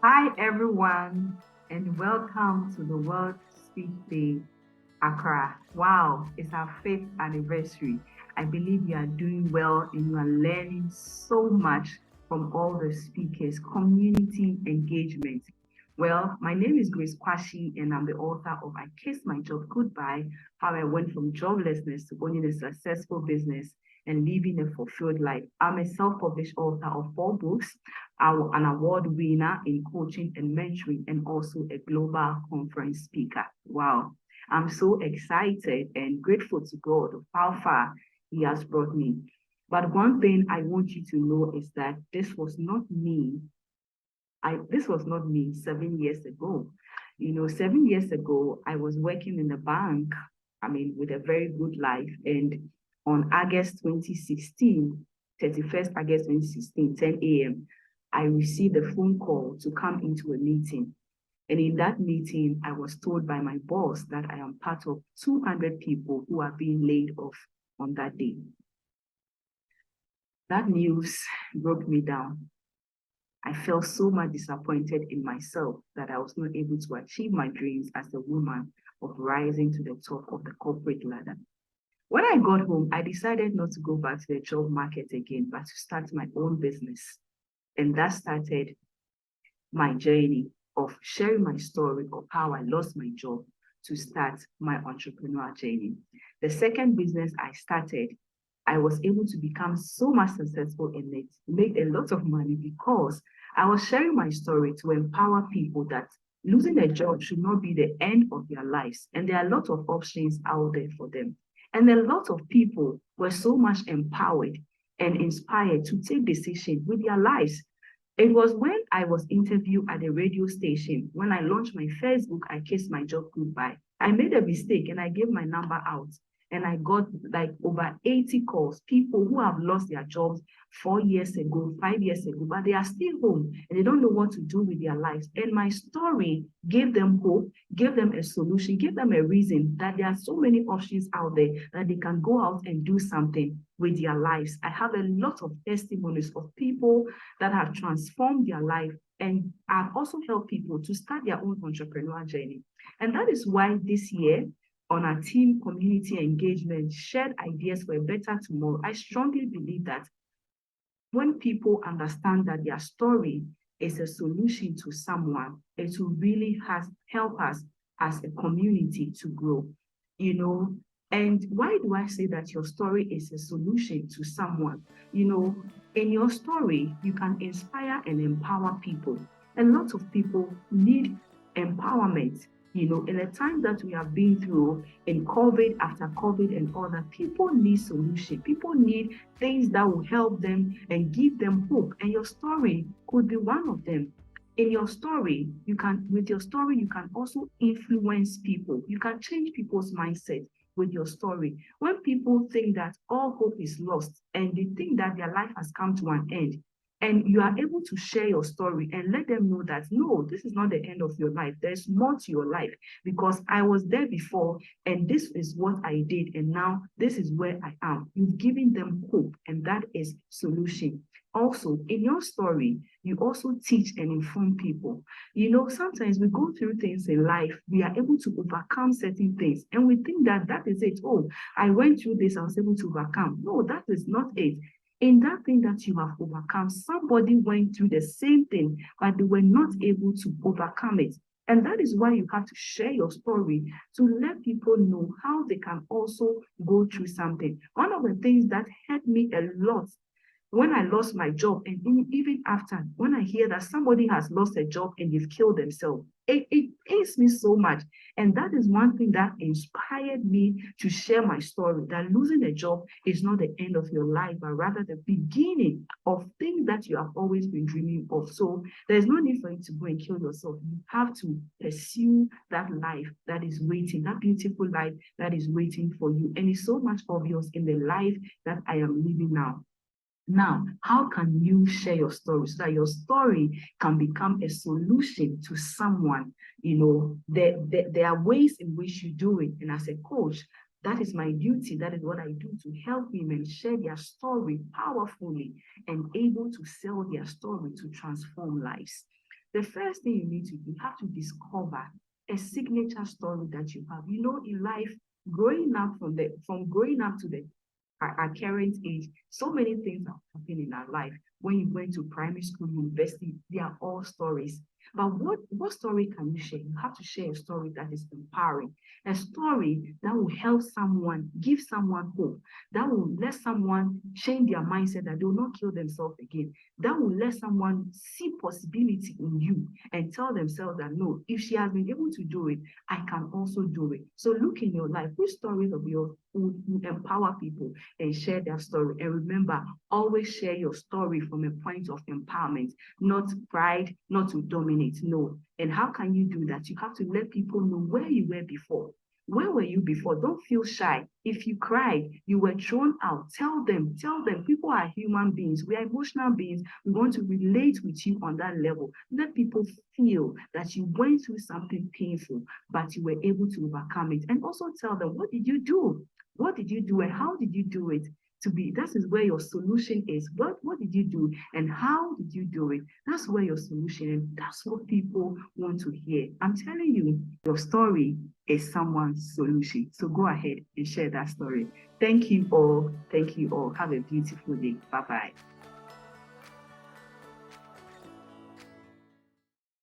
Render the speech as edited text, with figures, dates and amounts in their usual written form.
Hi, everyone, and welcome to the World Speech Day, Accra. Wow, it's our fifth anniversary. I believe you are doing well and you are learning so much from all the speakers, community engagement. Well, my name is Grace Quarshie, and I'm the author of I Kissed My Job Goodbye, How I Went from Joblessness to Owning a Successful Business and Living a Fulfilled Life. I'm a self-published author of 4 books, an award winner in coaching and mentoring, and also a global conference speaker. Wow. I'm so excited and grateful to God of how far He has brought me. But one thing I want you to know is that this was not me 7 years ago. 7 years ago, I was working in the bank, with a very good life. And on August 2016, 31st August 2016, 10 a.m., I received a phone call to come into a meeting. And in that meeting, I was told by my boss that I am part of 200 people who are being laid off on that day. That news broke me down. I felt so much disappointed in myself that I was not able to achieve my dreams as a woman of rising to the top of the corporate ladder. When I got home, I decided not to go back to the job market again, but to start my own business. And that started my journey of sharing my story of how I lost my job to start my entrepreneurial journey. The second business I started, I was able to become so much successful in it, make a lot of money because I was sharing my story to empower people that losing a job should not be the end of their lives. And there are a lot of options out there for them. And a lot of people were so much empowered and inspired to take decisions with their lives. It was when I was interviewed at a radio station, when I launched my first book, I Kissed My Job Goodbye. I made a mistake and I gave my number out. And I got like over 80 calls, people who have lost their jobs 4 years ago, 5 years ago, but they are still home and they don't know what to do with their lives. And my story gave them hope, gave them a solution, gave them a reason that there are so many options out there that they can go out and do something with their lives. I have a lot of testimonies of people that have transformed their life, and I've also helped people to start their own entrepreneurial journey. And that is why this year, on our team community engagement, shared ideas for a better tomorrow, I strongly believe that when people understand that their story is a solution to someone, it will really help us as a community to grow. And why do I say that your story is a solution to someone? In your story, you can inspire and empower people. A lot of people need empowerment. In a time that we have been through in COVID, after COVID and all that, people need solution. People need things that will help them and give them hope. And your story could be one of them. In your story, with your story, you can also influence people. You can change people's mindset with your story. When people think that all hope is lost and they think that their life has come to an end, and you are able to share your story and let them know that, no, this is not the end of your life. There's more to your life because I was there before and this is what I did. And now this is where I am. You've given them hope, and that is solution. Also, in your story, you also teach and inform people. Sometimes we go through things in life, we are able to overcome certain things, and we think that that is it. Oh, I went through this, I was able to overcome. No, that is not it. In that thing that you have overcome, somebody went through the same thing, but they were not able to overcome it. And that is why you have to share your story to let people know how they can also go through something. One of the things that helped me a lot when I lost my job, and even after, when I hear that somebody has lost a job and they've killed themselves, it pains me so much. And that is one thing that inspired me to share my story, that losing a job is not the end of your life, but rather the beginning of things that you have always been dreaming of. So there's no need for you to go and kill yourself. You have to pursue that life that is waiting, that beautiful life that is waiting for you. And it's so much obvious in the life that I am living now. Now, how can you share your story so that your story can become a solution to someone? There are ways in which you do it. And as a coach, that is my duty. That is what I do to help women share their story powerfully and able to sell their story to transform lives. The first thing you need to do, you have to discover a signature story that you have. You know, in life, growing up from growing up to our current age, so many things have happened in our life. When you went to primary school, university, they are all stories. But what story can you share? You have to share a story that is empowering, a story that will help someone, give someone hope, that will let someone change their mindset that they will not kill themselves again, that will let someone see possibility in you and tell themselves that no, if she has been able to do it, I can also do it. So look in your life, which stories of yours would empower people and share their story. And remember, always share your story from a point of empowerment, not pride, not to dominate. No. And how can you do that? You have to let people know where you were before. Where were you before? Don't feel shy. If you cried, you were thrown out. Tell them. People are human beings. We are emotional beings. We want to relate with you on that level. Let people feel that you went through something painful, but you were able to overcome it. And also tell them, what did you do? What did you do and how did you do it? That is where your solution is. What did you do and how did you do it? That's where your solution is. That's what people want to hear. I'm telling you, your story is someone's solution. So go ahead and share that story. Thank you all. Thank you all. Have a beautiful day. Bye-bye.